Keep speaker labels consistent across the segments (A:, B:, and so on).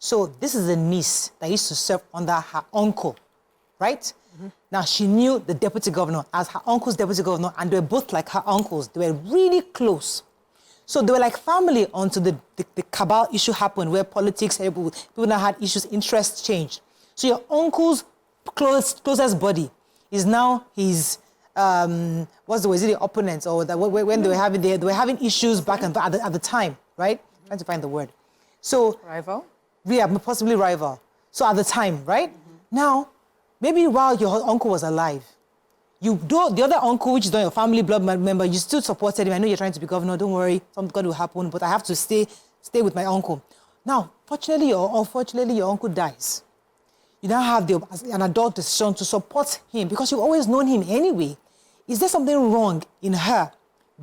A: So this is a niece that used to serve under her uncle, right? Now, she knew the deputy governor as her uncle's deputy governor, and they were both like her uncles. They were really close. So they were like family until the cabal issue happened, where politics, people now had issues, interests changed. So your uncle's closest buddy is now his, was it the opponent, or when they were having issues back and at the time, right? Trying to find the word. So
B: rival?
A: Yeah, possibly rival. So at the time, right? Now, maybe while your uncle was alive, the other uncle, which is not your family blood member, you still supported him. I know you're trying to be governor. Don't worry, something will happen, but I have to stay with my uncle. Now, fortunately or unfortunately, your uncle dies. You now have an adult decision to support him because you've always known him anyway. Is there something wrong in her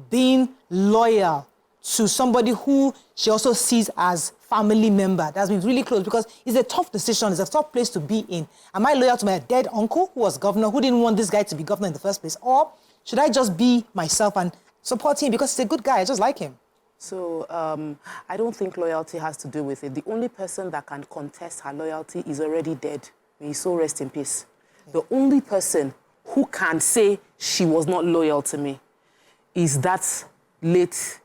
A: being loyal to somebody who she also sees as family member that's been really close? Because it's a tough decision, it's a tough place to be in. Am I loyal to my dead uncle who was governor, who didn't want this guy to be governor in the first place? Or should I just be myself and support him because he's a good guy, I just like him?
C: So I don't think loyalty has to do with it. The only person that can contest her loyalty is already dead. May his soul rest in peace. The only person who can say she was not loyal to me is that late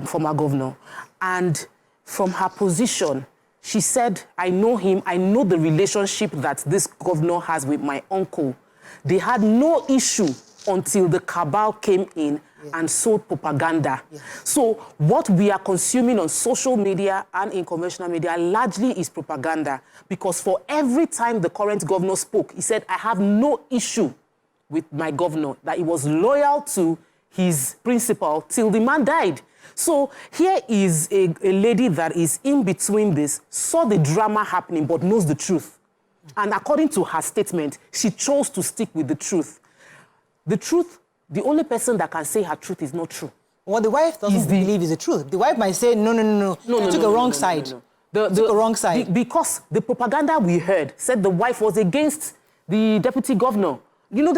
C: former governor. And from her position, she said, I know him, I know the relationship that this governor has with my uncle. They had no issue until the cabal came in and sold propaganda. So what we are consuming on social media and in conventional media largely is propaganda, because for every time the current governor spoke, he said, I have no issue with my governor, that he was loyal to his principal till the man died. So here is a lady that is in between this, saw the drama happening, but knows the truth. And according to her statement, she chose to stick with the truth. The truth, the only person that can say her truth is not true.
A: What the wife doesn't believe is the truth. The wife might say, no. Took a wrong side. Took a wrong side.
C: Because the propaganda we heard said the wife was against the deputy governor. You know,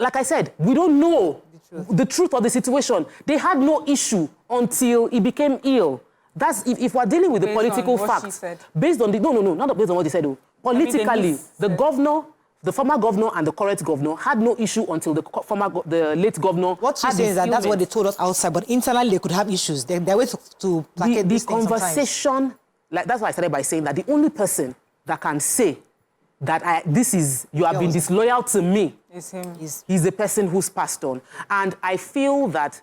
C: like I said, we don't know the truth of the situation. They had no issue until he became ill. That's if we're dealing with the political facts. Based on not based on what he said. Though. Politically, the former governor and the current governor had no issue until the late governor.
A: What she's saying is that that's what they told us outside, but internally they could have issues. They're way to placate these things
C: conversation, that's why I started by saying that the only person that can say that you have been disloyal to me is him. He's the person who's passed on. And I feel that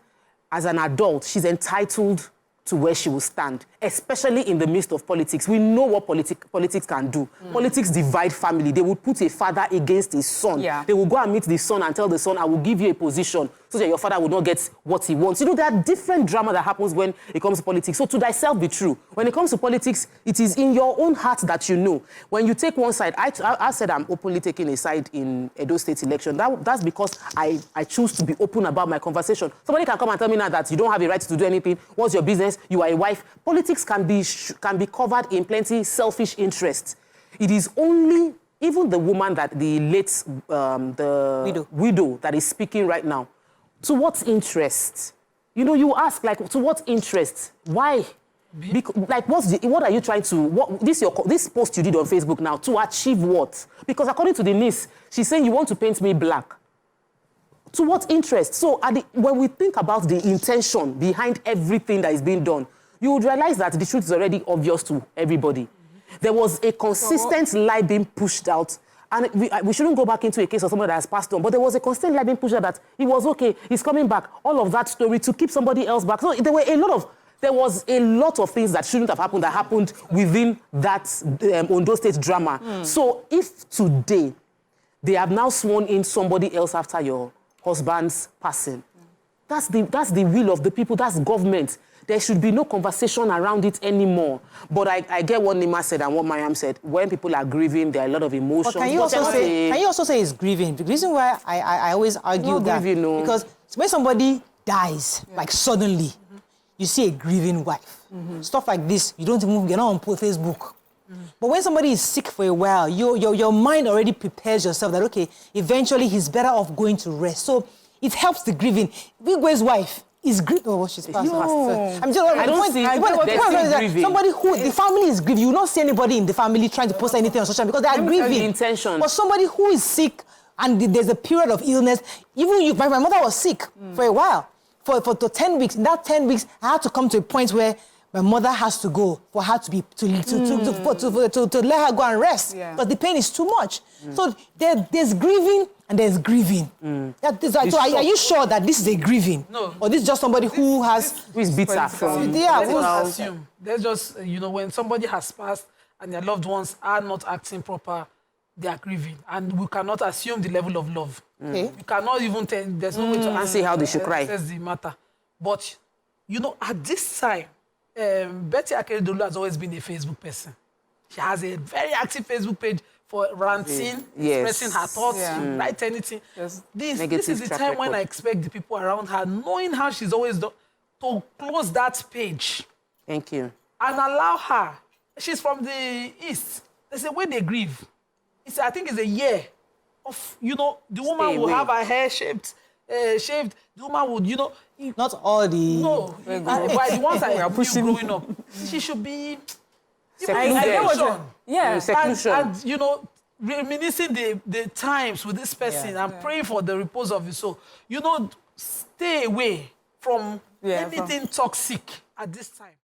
C: as an adult, she's entitled to where she will stand, especially in the midst of politics. We know what politics can do. Politics divide family. They would put a father against his son. They will go and meet the son and tell the son, I will give you a position so that your father will not get what he wants. You know, there are different drama that happens when it comes to politics. So to thyself be true. When it comes to politics, it is in your own heart that you know. When you take one side, I said I'm openly taking a side in Ondo State election. That's because I choose to be open about my conversation. Somebody can come and tell me now that you don't have a right to do anything. What's your business? You are a wife. Politics can be covered in plenty selfish interests. It is only even the woman that the late widow that is speaking right now. To what interest? You know, you ask, like, to what interest? Why? Like, what are you trying to, this post you did on Facebook now, to achieve what? Because according to the niece, she's saying you want to paint me black. To what interest? So when we think about the intention behind everything that is being done, you would realize that the truth is already obvious to everybody. There was a consistent lie being pushed out. And we shouldn't go back into a case of somebody that has passed on, but there was a constant lie being pushed out that he was okay, he's coming back, all of that story to keep somebody else back. So there was a lot of things that shouldn't have happened that happened within that Ondo State drama. So if today they have now sworn in somebody else after your husband's passing, that's the will of the people, that's government. There should be no conversation around it anymore. But I get what Nima said and what Mariam said. When people are grieving, there are a lot of emotions.
A: Can you also say it's grieving? The reason why I always argue that, grieving, no. Because when somebody dies, like suddenly, you see a grieving wife. Stuff like this, you're not on Facebook. But when somebody is sick for a while, your mind already prepares yourself that, okay, eventually he's better off going to rest. So it helps the grieving. Wigwe's wife, is grieving. Oh, she's passed.
C: No.
A: I'm just,
C: I don't see.
A: Somebody who the family is grieving. You will not see anybody in the family trying to post anything on social because they are grieving.
C: The intention.
A: But somebody who is sick and there's a period of illness. Even you, my mother was sick for a while, for 10 weeks. In that 10 weeks, I had to come to a point where my mother has to go for her to be to let her go and rest because the pain is too much. So there's grieving and there's grieving. So are you sure that this is a grieving?
B: No.
A: Or this is just somebody who
C: is bitter from?
B: Let's assume. Let's just when somebody has passed and their loved ones are not acting proper, they are grieving, and we cannot assume the level of love.
A: Okay.
B: We cannot even tell. There's no way to
C: see how they should cry.
B: That's the matter. But at this time. Betty Akeredolu has always been a Facebook person. She has a very active Facebook page for ranting, expressing her thoughts, write anything. Yes. This is the time when I expect the people around her, knowing how she's always done, to close that page.
C: Thank you.
B: And allow her. She's from the East. They say when they grieve, I think it's a year of, the woman will have her hair shaved. The woman would,
A: not all the...
B: No, but the ones I knew growing up, she should be...
C: Seclusion.
B: And reminiscing the times with this person and praying for the repose of his soul. Stay away from anything toxic at this time.